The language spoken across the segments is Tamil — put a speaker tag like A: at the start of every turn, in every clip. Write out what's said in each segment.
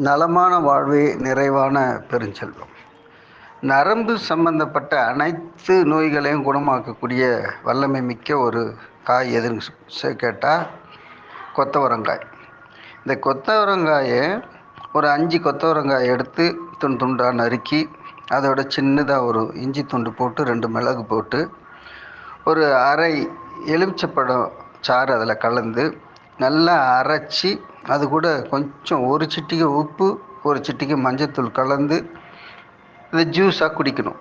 A: நலமான வாழ்வே நிறைவான பெருஞ்செல்வம். நரம்பு சம்பந்தப்பட்ட அனைத்து நோய்களையும் குணமாக்கக்கூடிய வல்லமை மிக்க ஒரு காய் எதுன்னு கேட்டால் கொத்தவரங்காய். இந்த கொத்தவரங்காயை ஒரு 5 கொத்தவரங்காய் எடுத்து துண்டு துண்டாக நறுக்கி அதோட சின்னதாக ஒரு இஞ்சி துண்டு போட்டு 2 மிளகு போட்டு ஒரு அரை எலுமிச்சப்பழம் சாறு அதில் கலந்து நல்லா அரைச்சி அது கூட கொஞ்சம் ஒரு சிட்டிகை உப்பு ஒரு சிட்டிகை மஞ்சத்தூள் கலந்து இதை ஜூஸாக குடிக்கணும்.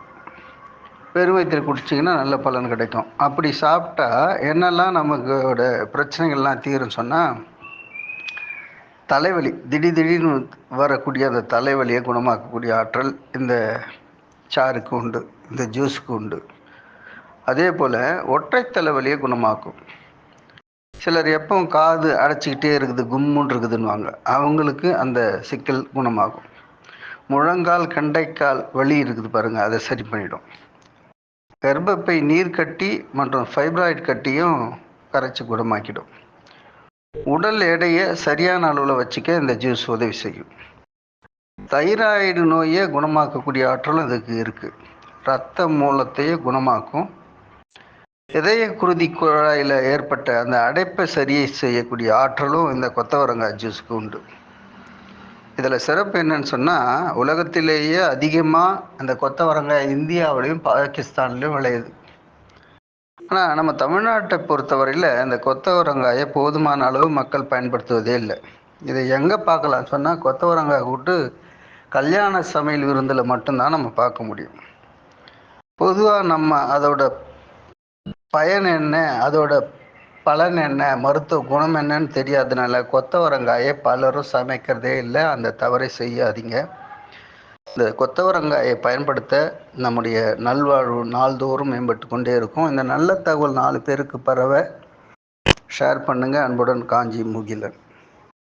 A: வெறும் வயிற்றில் குடிச்சிங்கன்னா நல்ல பலன் கிடைக்கும். அப்படி சாப்பிட்டா என்னெல்லாம் நமக்கோட பிரச்சனைகள்லாம் தீரும்னு சொன்னால், தலைவலி திடீர்னு வரக்கூடிய அந்த தலைவலியை குணமாக்கக்கூடிய ஆற்றல் இந்த சாருக்கு உண்டு, இந்த ஜூஸுக்கு உண்டு. அதே போல் ஒற்றை தலைவலியை குணமாக்கும். சிலர் எப்பவும் காது அடைச்சிக்கிட்டே இருக்குது, கும்முன்னு இருக்குதுன்னுவாங்க. அவங்களுக்கு அந்த சிக்கல் குணமாகும். முழங்கால் கண்டைக்கால் வலி இருக்குது பாருங்கள், அதை சரி பண்ணிடும். கர்ப்பப்பை நீர் கட்டி மற்றும் ஃபைப்ராய்டு கட்டியும் கரைச்சி குணமாக்கிடும். உடல் எடையை சரியான அளவில் வச்சுக்க இந்த ஜூஸ் உதவி செய்யும். தைராய்டு நோயை குணமாக்கக்கூடிய ஆற்றலும் இதுக்கு இருக்குது. இரத்த மூலத்தையே குணமாக்கும். இதய குருதி குழாயில் ஏற்பட்ட அந்த அடைப்பை சரியை செய்யக்கூடிய ஆற்றலும் இந்த கொத்தவரங்காய் ஜூஸுக்கு உண்டு. இதில் சிறப்பு என்னன்னு சொன்னால், உலகத்திலேயே அதிகமாக அந்த கொத்தவரங்காய் இந்தியாவிலையும் பாகிஸ்தான்லேயும் விளையுது. ஆனால் நம்ம தமிழ்நாட்டை பொறுத்தவரையில் இந்த கொத்தவரங்காயை போதுமான அளவு மக்கள் பயன்படுத்துவதே இல்லை. இதை எங்கே பார்க்கலாம் சொன்னால், கொத்தவரங்காய் கூட்டு கல்யாண சமையல் விருந்தில் மட்டும்தான் நம்ம பார்க்க முடியும். பொதுவாக நம்ம அதோட பயன் என்ன, அதோட பலன் என்ன, மருத்துவ குணம் என்னன்னு தெரியாதனால கொத்தவரங்காயை பலரும் சமைக்கிறதே இல்லை. அந்த தவறை செய்யாதீங்க. இந்த கொத்தவரங்காயை பயன்படுத்த நம்முடைய நல்வாழ்வு நாள்தோறும் மேம்பட்டு கொண்டே இருக்கும். இந்த நல்ல தகவல் 4 பேருக்கு பரவ ஷேர் பண்ணுங்கள். அன்புடன் காஞ்சி முகிலன்.